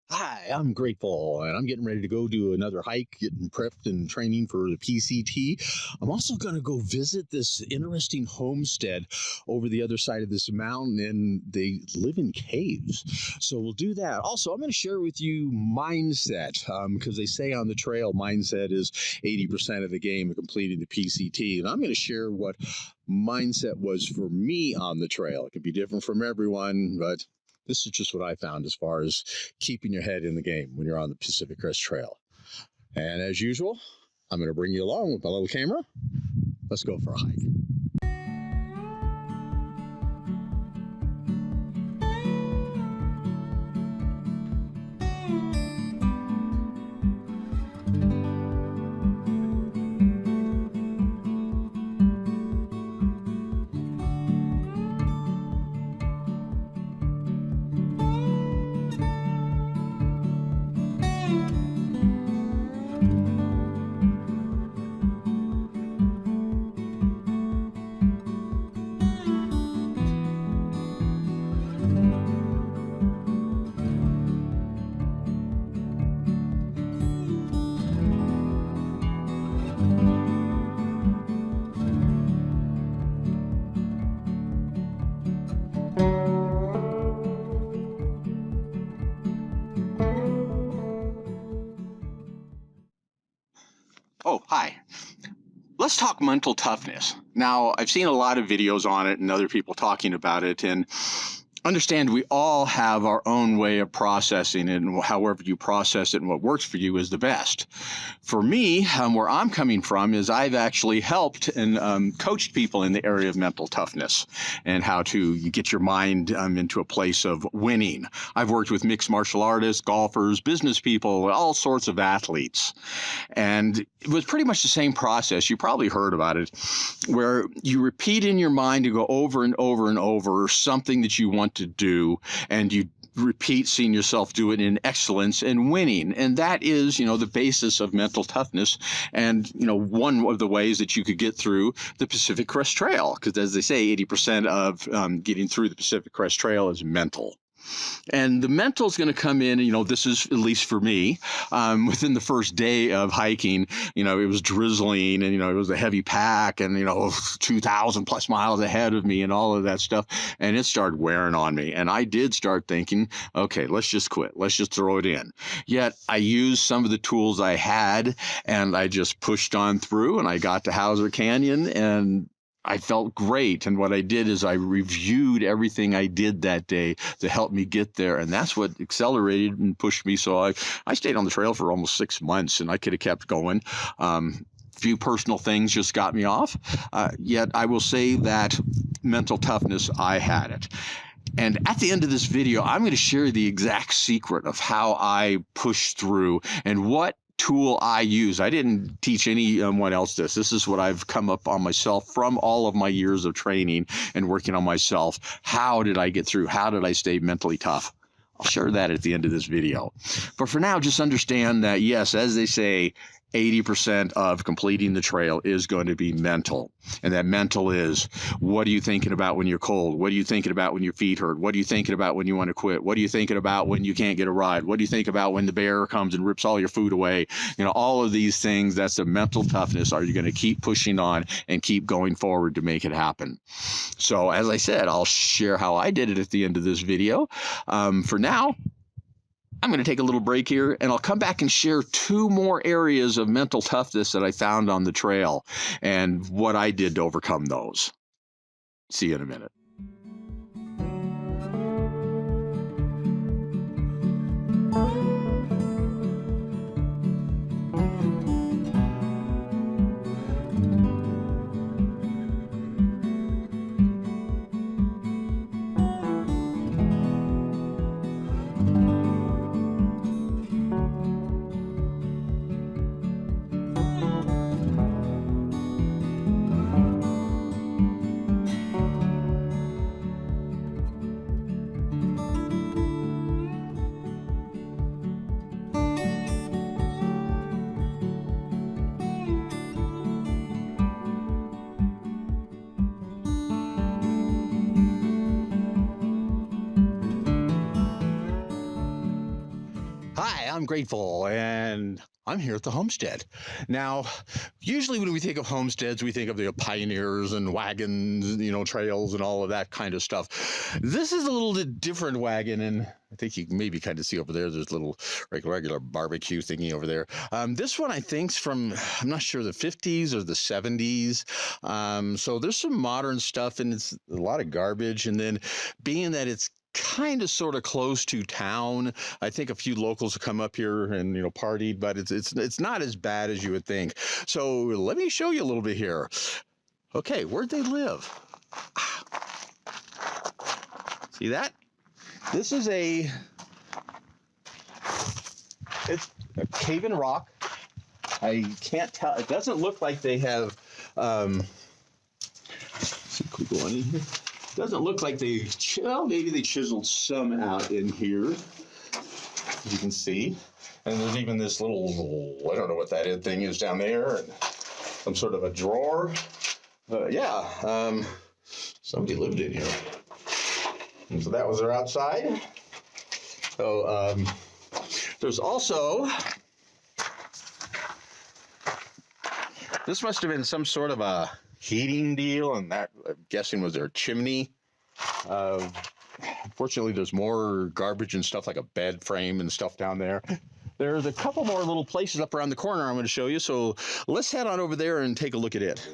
Hi, I'm grateful, and I'm getting ready to go do another hike, getting prepped and training for the PCT. I'm also going to go visit this interesting homestead over the other side of this mountain, and they live in caves. So we'll do that. Also, I'm going to share with you mindset, because they say on the trail, mindset is 80% of the game of completing the PCT. And I'm going to share what mindset was for me on the trail. It could be different from everyone, but this is just what I found as far as keeping your head in the game when you're on the Pacific Crest Trail. And as usual, I'm going to bring you along with my little camera. Let's go for a hike. Oh, hi. Let's talk mental toughness. Now, I've seen a lot of videos on it and other people talking about it, and understand we all have our own way of processing it, and however you process it and what works for you is the best. For me, where I'm coming from is I've actually helped and coached people in the area of mental toughness and how to get your mind into a place of winning. I've worked with mixed martial artists, golfers, business people, all sorts of athletes. And it was pretty much the same process. You probably heard about it, where you repeat in your mind to go over and over and over something that you want to do, and you repeat seeing yourself do it in excellence and winning. And that is, the basis of mental toughness. And, one of the ways that you could get through the Pacific Crest Trail, because as they say, 80% of getting through the Pacific Crest Trail is mental. And the mental is going to come in, this is at least for me, within the first day of hiking, it was drizzling and, it was a heavy pack and, 2,000 plus miles ahead of me and all of that stuff. And it started wearing on me. And I did start thinking, okay, let's just quit. Let's just throw it in. Yet I used some of the tools I had and I just pushed on through, and I got to Hauser Canyon and I felt great. And what I did is I reviewed everything I did that day to help me get there. And that's what accelerated and pushed me. So I stayed on the trail for almost 6 months, and I could have kept going. Few personal things just got me off. Yet I will say that mental toughness, I had it. And at the end of this video, I'm going to share the exact secret of how I pushed through and what tool I use. I didn't teach anyone else this. This is what I've come up on myself from all of my years of training and working on myself. How did I get through? How did I stay mentally tough? I'll share that at the end of this video. But for now, just understand that, yes, as they say, 80% of completing the trail is going to be mental. And that mental is, what are you thinking about when you're cold? What are you thinking about when your feet hurt? What are you thinking about when you want to quit? What are you thinking about when you can't get a ride? What do you think about when the bear comes and rips all your food away? All of these things, that's the mental toughness. Are you going to keep pushing on and keep going forward to make it happen? So as I said, I'll share how I did it at the end of this video. For now, I'm going to take a little break here, and I'll come back and share 2 more areas of mental toughness that I found on the trail and what I did to overcome those. See you in a minute. I'm Grateful, and I'm here at the homestead. Now, usually when we think of homesteads, we think of the pioneers and wagons, trails and all of that kind of stuff. This is a little bit different wagon, and I think you can maybe kind of see over there's a little regular barbecue thingy over there. This one I think's from, I'm not sure, the 50s or the 70s. So there's some modern stuff, and it's a lot of garbage. And then being that it's kind of sort of close to town, I think a few locals have come up here and partied, but it's not as bad as you would think. So let me show you a little bit here. Okay, where'd they live? See that? This is it's a cave in rock. I can't tell. It doesn't look like they have see, could we go on in here? Doesn't look like maybe they chiseled some out in here, as you can see. And there's even this little, I don't know what that thing is down there, and some sort of a drawer. Yeah, somebody lived in here. And so that was their outside. So there's also, this must have been some sort of a heating deal, and that, I'm guessing, was their chimney. Unfortunately, there's more garbage and stuff like a bed frame and stuff down there. There's a couple more little places up around the corner I'm going to show you, so let's head on over there and take a look at it.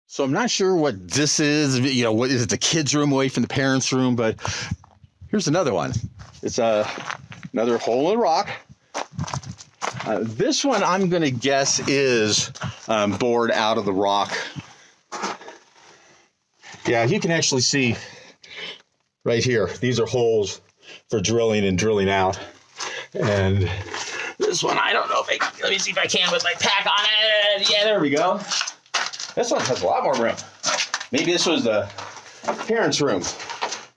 So I'm not sure what this is, what is it, the kids' room away from the parents' room, but here's another one. It's another hole in rock. This one I'm going to guess is bored out of the rock. Yeah, you can actually see right here. These are holes for drilling and drilling out. And this one, I don't know if let me see if I can with my pack on it. Yeah, there we go. This one has a lot more room. Maybe this was the parents' room.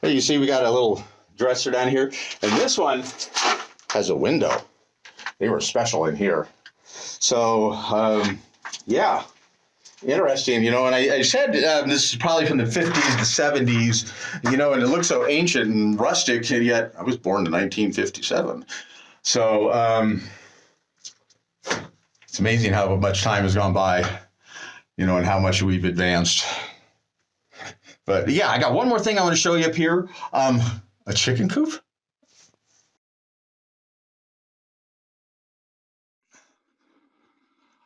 There you see we got a little dresser down here. And this one has a window. They were special in here. So, yeah, interesting, and I said this is probably from the 50s to 70s, and it looks so ancient and rustic, and yet I was born in 1957. So, it's amazing how much time has gone by. And how much we've advanced. But yeah, I got one more thing I want to show you up here. A chicken coop.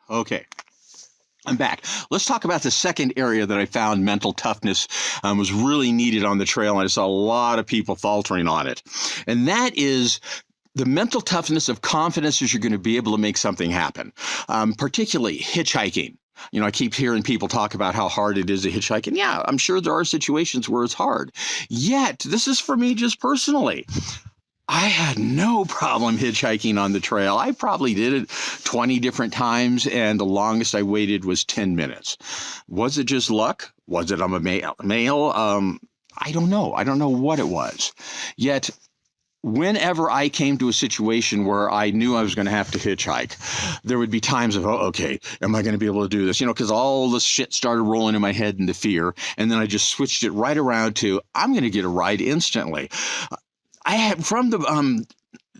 Okay, I'm back. Let's talk about the second area that I found mental toughness was really needed on the trail, and I saw a lot of people faltering on it. And that is the mental toughness of confidence that you're going to be able to make something happen, particularly hitchhiking. I keep hearing people talk about how hard it is to hitchhike. And yeah, I'm sure there are situations where it's hard. Yet, this is for me just personally. I had no problem hitchhiking on the trail. I probably did it 20 different times, and the longest I waited was 10 minutes. Was it just luck? Was it I'm a male? I don't know. I don't know what it was. Yet, whenever I came to a situation where I knew I was going to have to hitchhike, there would be times of, okay, am I going to be able to do this? Because all this shit started rolling in my head into fear. And then I just switched it right around to, I'm going to get a ride instantly. I had from the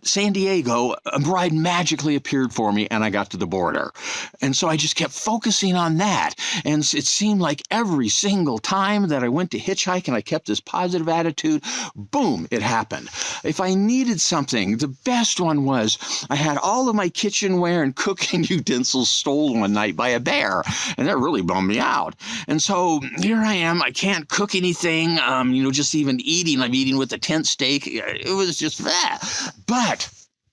San Diego, a ride magically appeared for me, and I got to the border. And so I just kept focusing on that. And it seemed like every single time that I went to hitchhike and I kept this positive attitude, boom, it happened. If I needed something, the best one was I had all of my kitchenware and cooking utensils stolen one night by a bear, and that really bummed me out. And so here I am. I can't cook anything, just even eating. I'm eating with a tent stake. It was just that. But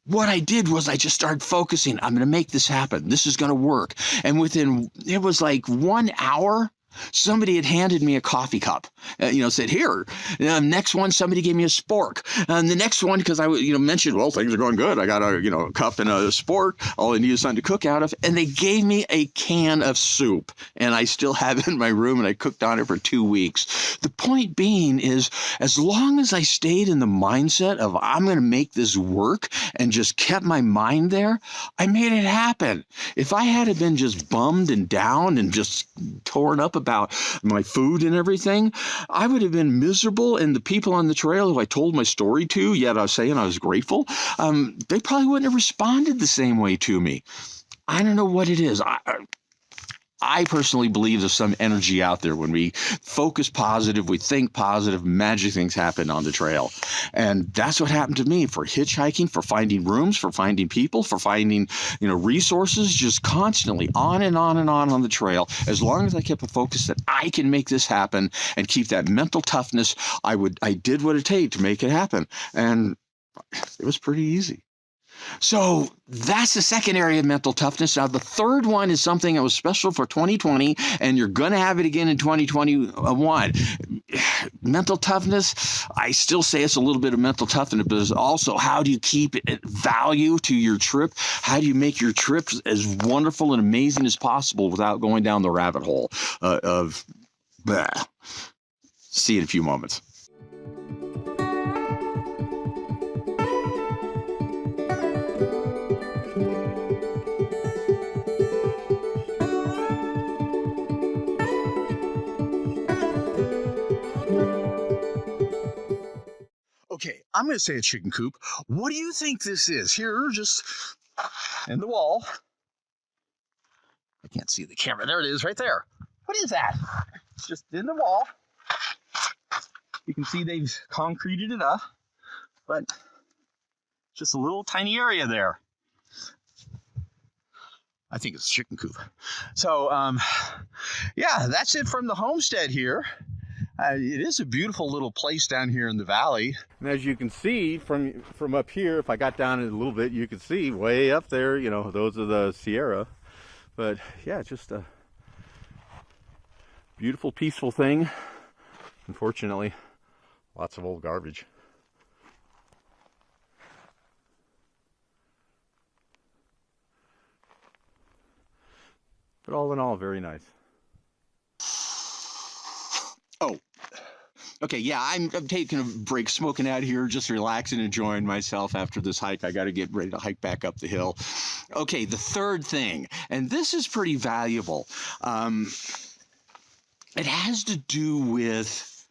what I did was I just started focusing. I'm going to make this happen. This is going to work. And it was like 1 hour, Somebody had handed me a coffee cup, said, here. Next one, somebody gave me a spork. And the next one, because I mentioned, well, things are going good. I got a cup and a spork. All I need is something to cook out of. And they gave me a can of soup. And I still have it in my room, and I cooked on it for 2 weeks. The point being is, as long as I stayed in the mindset of I'm going to make this work and just kept my mind there, I made it happen. If I had been just bummed and down and just torn up about my food and everything, I would have been miserable. And the people on the trail who I told my story to, yet I was saying I was grateful, they probably wouldn't have responded the same way to me. I don't know what it is. I personally believe there's some energy out there. When we focus positive, we think positive, magic things happen on the trail. And that's what happened to me for hitchhiking, for finding rooms, for finding people, for finding, resources, just constantly on and on and on the trail. As long as I kept a focus that I can make this happen and keep that mental toughness, I did what it took to make it happen. And it was pretty easy. So that's the second area of mental toughness. Now, the third one is something that was special for 2020, and you're going to have it again in 2021. Mental toughness, I still say it's a little bit of mental toughness, but it's also how do you keep value to your trip? How do you make your trip as wonderful and amazing as possible without going down the rabbit hole of blah. See you in a few moments. Okay, I'm going to say a chicken coop. What do you think this is? Here, just in the wall. I can't see the camera. There it is, right there. What is that? It's just in the wall. You can see they've concreted it up, but just a little tiny area there. I think it's a chicken coop. So, yeah, that's it from the homestead here. It is a beautiful little place down here in the valley. And as you can see from up here, if I got down a little bit, you can see way up there, those are the Sierra. But yeah, just a beautiful, peaceful thing. Unfortunately, lots of old garbage. But all in all, very nice. Oh, okay, yeah, I'm taking a break, smoking out here, just relaxing, enjoying myself after this hike. I got to get ready to hike back up the hill. Okay, the third thing, and this is pretty valuable. It has to do with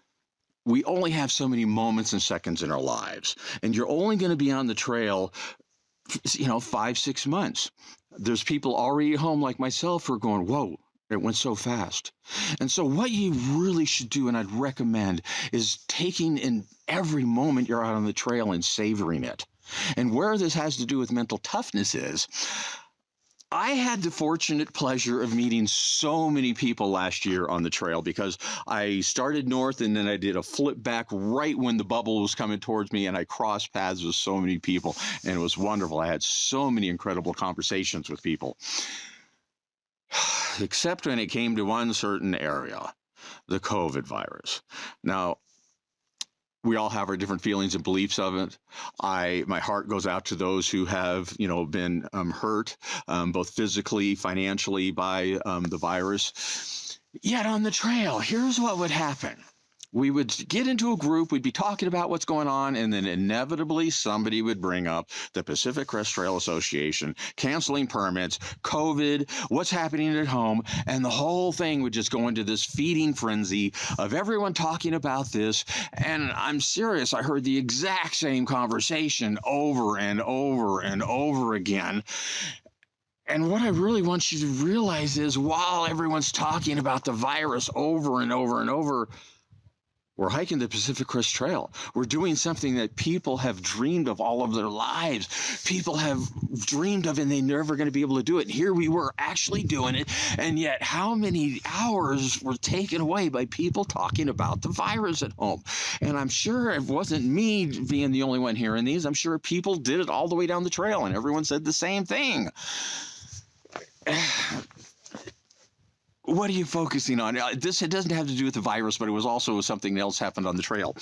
we only have so many moments and seconds in our lives, and you're only going to be on the trail 5-6 months. There's people already at home like myself who are going, whoa, it went so fast. And so what you really should do, and I'd recommend, is taking in every moment you're out on the trail and savoring it. And where this has to do with mental toughness is, I had the fortunate pleasure of meeting so many people last year on the trail because I started north and then I did a flip back right when the bubble was coming towards me, and I crossed paths with so many people, and it was wonderful. I had so many incredible conversations with people. Except when it came to one certain area, the COVID virus. Now, we all have our different feelings and beliefs of it. My heart goes out to those who have, been hurt, both physically, financially by the virus. Yet on the trail, here's what would happen. We would get into a group, we'd be talking about what's going on, and then inevitably somebody would bring up the Pacific Crest Trail Association, canceling permits, COVID, what's happening at home, and the whole thing would just go into this feeding frenzy of everyone talking about this. And I'm serious, I heard the exact same conversation over and over and over again. And what I really want you to realize is, while everyone's talking about the virus over and over and over, we're hiking the Pacific Crest Trail. We're doing something that people have dreamed of all of their lives. People have dreamed of, and they're never going to be able to do it. And here we were actually doing it. And yet how many hours were taken away by people talking about the virus at home? And I'm sure it wasn't me being the only one hearing these. I'm sure people did it all the way down the trail, and everyone said the same thing. What are you focusing on? It doesn't have to do with the virus, but it was also something else happened on the trail.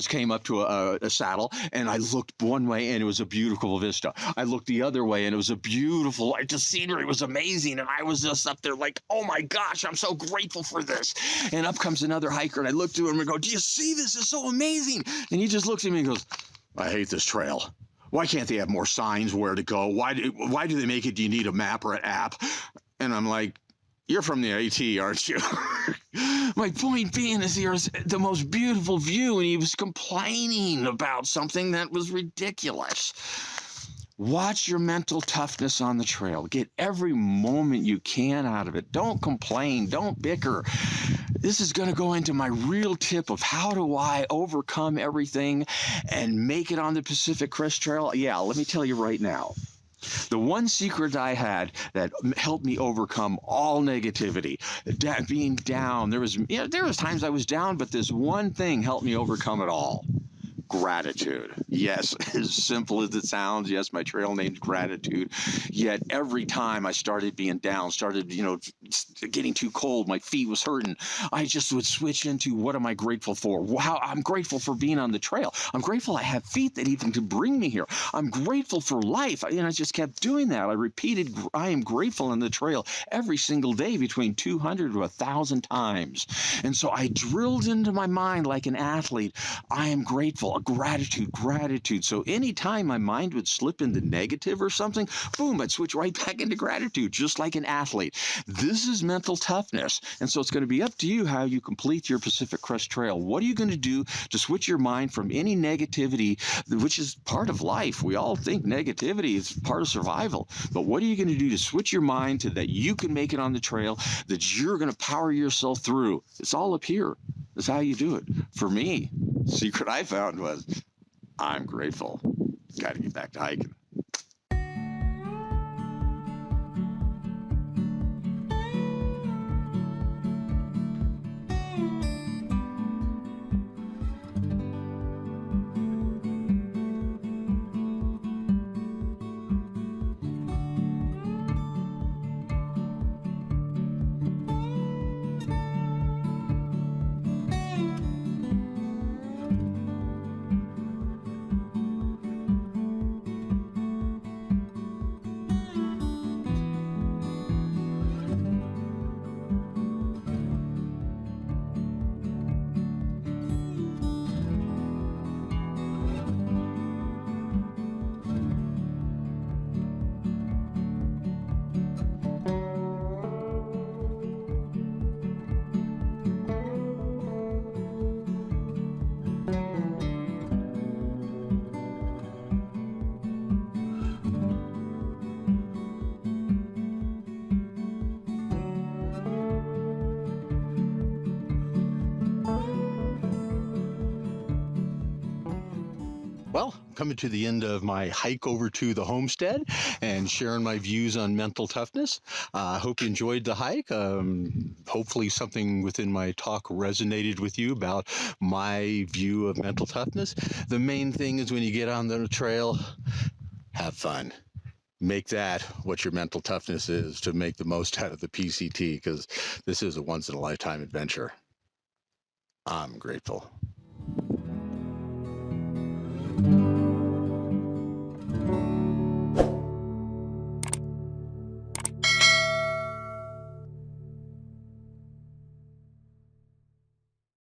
Came up to a saddle, and I looked one way, and it was a beautiful vista. I looked the other way, and it was a beautiful, like, the scenery was amazing, and I was just up there like, oh my gosh, I'm so grateful for this. And up comes another hiker, and I look to him and go, do you see this? It's so amazing. And he just looks at me and goes, I hate this trail. Why can't they have more signs where to go? Why do they make it? Do you need a map or an app? And I'm like, you're from the AT, aren't you? My point being is here's the most beautiful view, and he was complaining about something that was ridiculous. Watch your mental toughness on the trail. Get every moment you can out of it. Don't complain. Don't bicker. This is going to go into my real tip of how do I overcome everything and make it on the Pacific Crest Trail. Yeah, let me tell you right now. The one secret I had that helped me overcome all negativity, being down. There was times I was down, but this one thing helped me overcome it all. Gratitude. Yes, as simple as it sounds. Yes, my trail name's Gratitude. Yet every time I started being down, getting too cold, my feet was hurting, I just would switch into what am I grateful for? Wow, I'm grateful for being on the trail. I'm grateful I have feet that even can bring me here. I'm grateful for life. I just kept doing that. I repeated, I am grateful on the trail every single day between 200 to 1,000 times. And so I drilled into my mind like an athlete, I am grateful. Gratitude. So anytime my mind would slip into negative or something, boom, I'd switch right back into gratitude, just like an athlete. This is mental toughness. And so it's going to be up to you how you complete your Pacific Crest Trail. What are you going to do to switch your mind from any negativity, which is part of life? We all think negativity is part of survival. But what are you going to do to switch your mind to that you can make it on the trail, that you're going to power yourself through? It's all up here. That's how you do it. For me, the secret I found was I'm grateful. Got to get back to hiking. Well, coming to the end of my hike over to the homestead and sharing my views on mental toughness. I hope you enjoyed the hike. Hopefully something within my talk resonated with you about my view of mental toughness. The main thing is when you get on the trail, have fun. Make that what your mental toughness is, to make the most out of the PCT, because this is a once-in-a-lifetime adventure. I'm grateful.